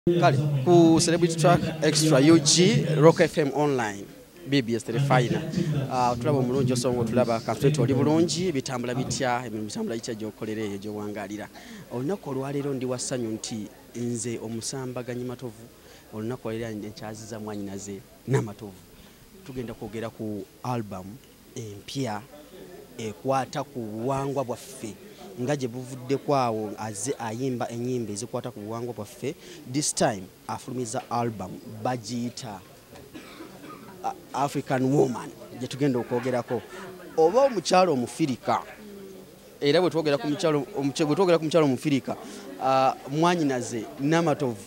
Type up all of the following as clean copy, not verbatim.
Kale ku Celebrity Track Extra UG Rock FM Online BBS Telefina tulaba omulungi osongo tulaba kansweto oli bulungi bitambula bitya ebintu bitambula bitya gyokolera eyo gyo wangalira olunaku olwaleero ndi wasanyu nti nze omusambaganyi Matovu olunaku olwaleero nkyaziza mwanyinaze Namatovu tugenda kwogera ku album empya ekwata ku buwangwa bwaffe nga gye buvudde kwawo aze ayimba enyimba ezikwata ku buwangwa bwaffe. This time afulumiza album bagiyita African Woman gye tugenda okwogerako oba omukyalo omufirika era bwe twogera ku mukyalo omufirika mwanyinaze Namatovu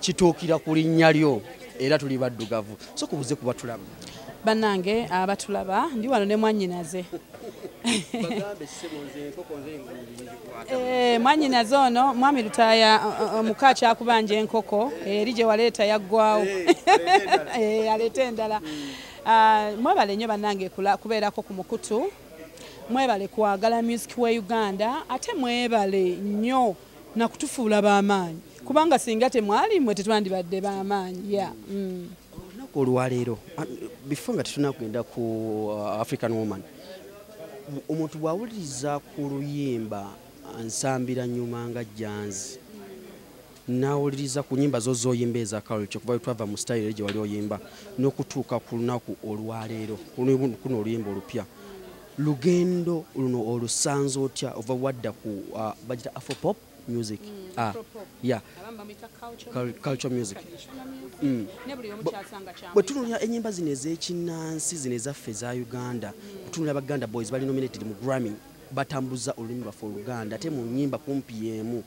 kituukira ku linnya lyo era tuli baddugavu so kubuze kuba tulaba bannange abatulaba ndi wano ne mwanyinaze mwanyinaze ono mwami Lutaya muka kyakubanja enkoko eri gye waleeta yaggwawo aleeta endala. Mwebale nnyo bannange kubeerako ku mukutu, mwebale kwagala music we Uganda, ate mwebale nnyo nakutufuula b'amaanyi kubanga singa temwali mwe tetwandibadde b'amaanyi. Olwaleero before nga tetunakugenda ku African Woman omuntu bwawuliriza ku luyimba nsambira nyuma nga jjanzi nawuliriza ku nyimba zo zoyimba eza culture kuba twava mu style gye wali oyimba n'okutuuka ku lunaku olwaleero kuno oluyimba olupya lugendo luno olusanze otya ova wadda ku bagita Afropop music culture music bwe tunulira enyimba zino ez'ekinnansi zino ezaffe za Uganda tunulira Baganda Boys bali nominated mu Grammy batambuza olulimi lwaffe Oluganda ate mu nnyimba kumpi y'emu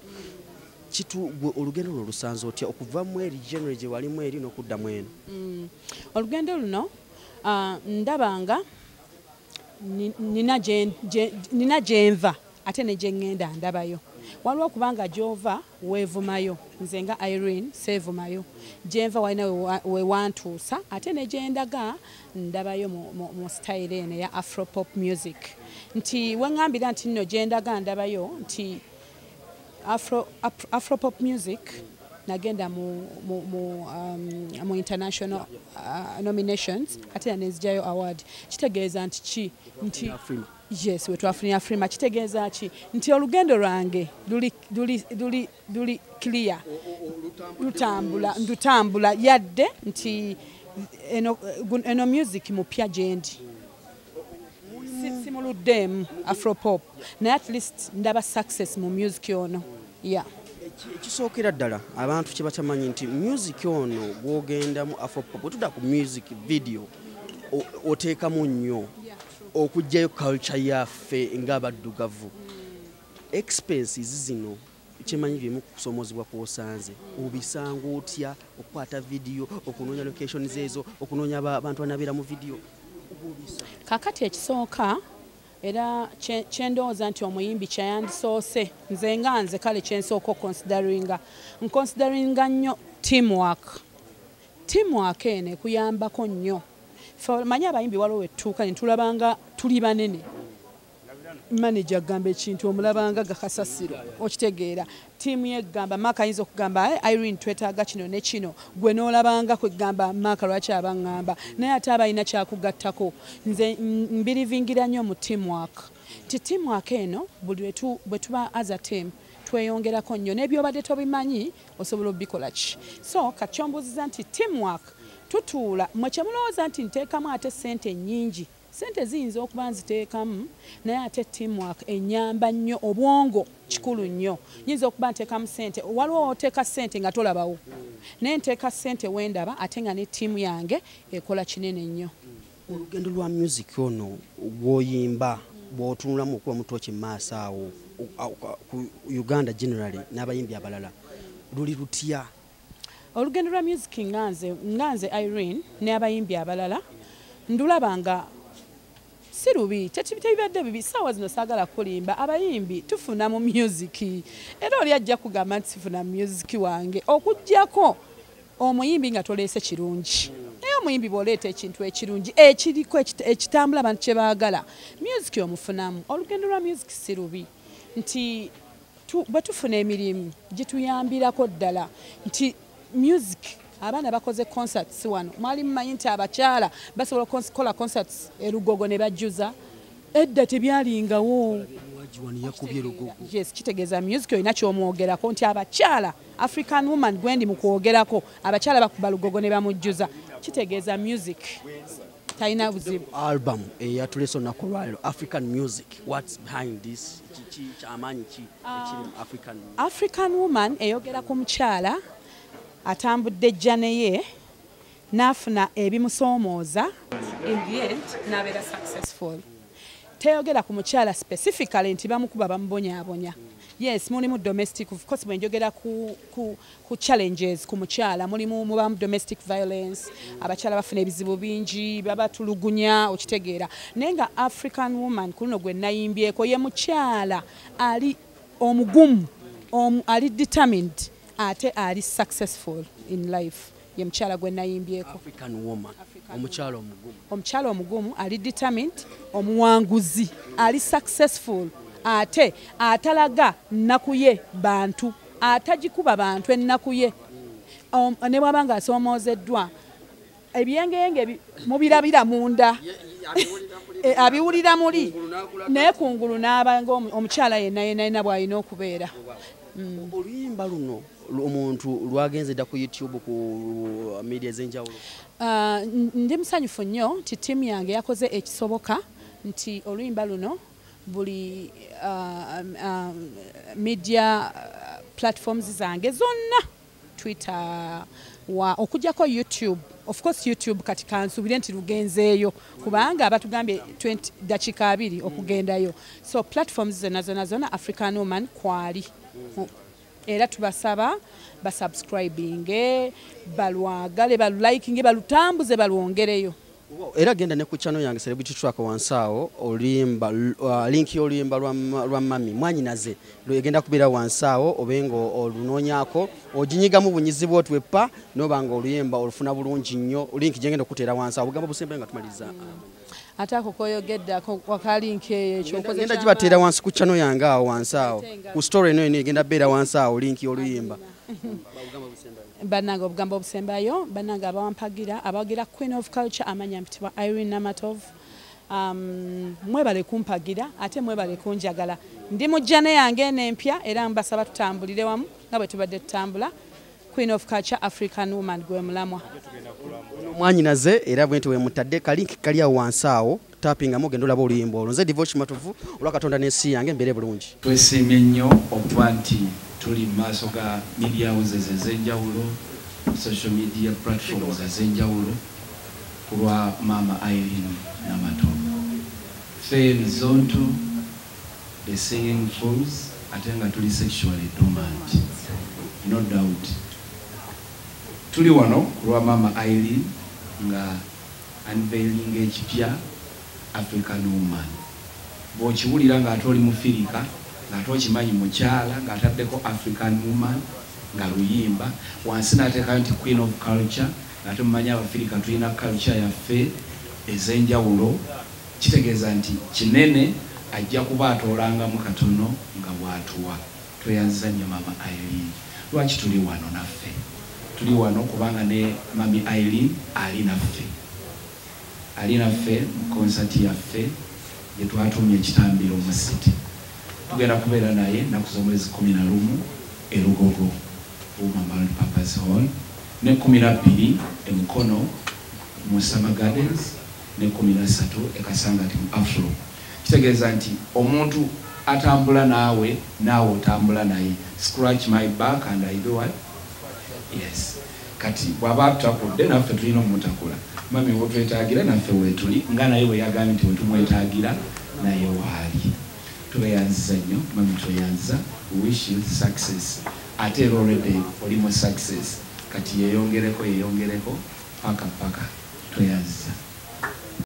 gwe olugendo olwo lusanze otya okuva mu eri genre gye walimu eri n'okuddamu eno? Olugendo luno ndabanga nina gyenva ate ne gye ŋŋenda ndabayo. Waliwo okubanga gy'ova weevumayo, nze nga Irene seevumayo, gyenva walina we wantuusa ate ne gye ndaga ndabayo mu style eno eya Afropop music. Nti we ŋŋambira nti nno gye ndaga ndabayo nti Afropop music nagenda mu international nominations ate nenzigyayo award. Kitegeeza nti ki nti yes we twafunye Afrima. Kitegeeza ki nti olugendo lwange luli clear lutambula yadde nti eno music mupya gyendi simuluddemu Afropop naye at least ndaba success mu music ono. Ekisookera ddala abantu kye batamanyi nti music ono gwogendamu Afropop otudda ku music video oteekamu nnyo okugjayo culture yaffe ng'abaddugavu. Expenses zino kyemanyi byemu kusomozebwa kw'osanze obisanga otya okukwata video okunoonya locations ezo okunoonya abantu banabeera mu video kakati ekisooka era kyendowooza nti omuyimbi kyayandisoose nze kale kyensooka consideringa nnyo teamwork eno ekuyambako nnyo. Manyi abayimbi waliwo wetuuka ne tulabanga tuli banene manager agamba ekintu omulabanga gakasasiro okitegeera tiimu yegamba Mark ayinza okugamba Irene twetaaga kino ne kino gwe n'olabanga kwegamba Mark lwaki abaŋŋamba naye ate abalina kyakugattako. Nze mbirivingira nnyo mu teamwork nti teamwork eno buli bwe tuba as a team tweyongerako nnyo n'ebyobadde tobimanyi osobola obikola ki. So kakyombuziza nti teamwork tutuula mwe kyemulowooza nti nteekamu ate sente nnyingi sente ziyinza okuba nziteekamu naye ate teamwork ennyamba nnyo obwongo kikulu nnyo. Nyinza okuba nteekamu sente waliwo oteeka sente nga tolabawo naye nteeka sente wendaba ate nga ne ttiimu yange ekola kinene nnyo. Olugendo lwa music ono gwoyimba bw'otunulamu okuba mutoki mu maaso awo ku Uganda generally n'abayimbi abalala luli lutya? Olugendo lwa music nganze Irene ne abayimbi abalala ndulabanga si rubi tebibadde bibi. Ssaawa zino saagala kulimba abayimbi tufuna mu music era oli ajja kugamba nti sifuna music wange okuggyako omuyimbi nga toleese kirungi naye omuyimbi bw'oleeta ekintu ekirungi ekiriko ekitambula abantu kye baagala music omufunamu. Olugendo lwa music si rubi nti bwe tufuna emirimu gituyambirako ddala nti music abaana bakoze concerts wano mwali mmanyi nti abakyala basobola okukola concerts erugogo ne bajjuza edda tebyalingawo yes kitegeeza music olina kyomwogerako nti abakyala African woman gwendi mu kwogerako abakyala bakuba lugogo ne bamujjuza kitegeeza music talina buzibu album eyatulese olunaku lwaliro African music what's behind this kyamaanyi ki ekiri African woman eyogera ku mukyala atambudde jjaneye n'afuna ebimusoomooza in the end n'abeera successful teyogera ku mukyala specifically nti bamukuba bamubonyaabonya yes mulimu domestic of course bwenjogera ku challenges ku mukyala mulimu mubamu domestic violence abakyala bafuna ebizibu bingi babatulugunya okitegeera naye nga African woman kuno gwe nayimbyeko ye mukyala ali omugumu ali determined ate ali successful in life ye mukyala gwe nayimbyeko African woman omukyala omugumu ali determined omuwanguzi ali successful ate atalaga nnaku ye bantu atagikuba bantu ennaku ye ne bwaba nga asoomoozeddwa ebyengeyenge mubirabira munda abiwulira muli naye kungulu n'abanga omukyala yenna bw'alina okubeera oluyimba luno omuntu lwagenze dda ku YouTube ku media ez'enjawulo ndi musanyufu nnyo nti ttiimu yange yakoze ekisoboka nti oluyimba luno buli media platforms zange zonna Twitter okujjako YouTube of course YouTube kati kansubire nti lugenzeeyo kubanga abatugambye 20 dakiika 2 okugendayo so platforms zonna African woman kwali era tubasaba basubscribinge balwagale balulikinge balutambuze balwongereyo era genda ne ku channel yange Celebrity Track wansaawo oluyimba link y'oluyimba lwa mami mwanyinaze egenda kubeera wansaawo obengo olunoonyako oginyigamu bunyizi bwotwepa nobanga oluyimba olufuna bulungi nnyo link gyengenda okuteera wansaawo bugamba busembe nga tumaliza atako koyogedde wakalinki ekyokoze genda gibateera wansi ku channel yange awo wansaawo ku story eno egenda beera wansaawo link y'oluyimba bannanga obugambo obusembayo bannanga abawampagira abawagira Queen of Culture amanya mpitibwa Irene Namatovu mwebale kumpagira ate mwebale kunjagala ndi mu jjane yange n'empya era mbasaba tutambulire wamu nga bwe tubadde tutambula Queen of Culture African woman gwe mulamwa mwanyinaze era bwenti we mutadde kalinki kali awo wansaawo tapinga mugenda olaba oluyimba olwo nze Devotion Matovu olwakatonda n'ensi yange mbeere bulungi twesiimye nnyo okuba nti tuli mu maaso ga media houses ez'enjawulo social media platforms ez'enjawulo ku lwa maama Irene Namatovu ffe bizonto the singing fools ate nga tuli sexually dormant no doubt tuli wano ku lwa maama Irene nga unveiling ekipya African woman bw'okiwulira ng'ate oli mufirika ng'ate okimanyi mukyala ng'ataddeko African woman nga luyimba wansi n'ateekayo nti Queen of Culture ng'ate mumanyi abafirika tulina culture yaffe ez'enjawulo kitegeeza nti kinene ajja kuba atoolangamu katono nga bw'atuwa tweyanziza nnyo maama Irene lwaki tuli wano naffe tuli wano kubanga ne mami Irene ali naffe mu concert yaffe gye twatumye ekitambiro mu city tugenda kubeera naye ennaku z'omwezi 11 erugogo Women Purpose Hall ne 12 emukono mu Summer Gardens ne 13 ekasangati mu Afro kitegeeza nti omuntu atambula naawe otambula naye scratch my back and I do what yes kati bwaba tutakudde naffe tulina omutakula mami wotwetaagira naffe weetuli nga naye weyagambye nti wetumwetaagira naye waali tubeyanziza nnyo mami tweyanziza wish you success ate era already oli mu success kati yeyongereko paka tweyanziza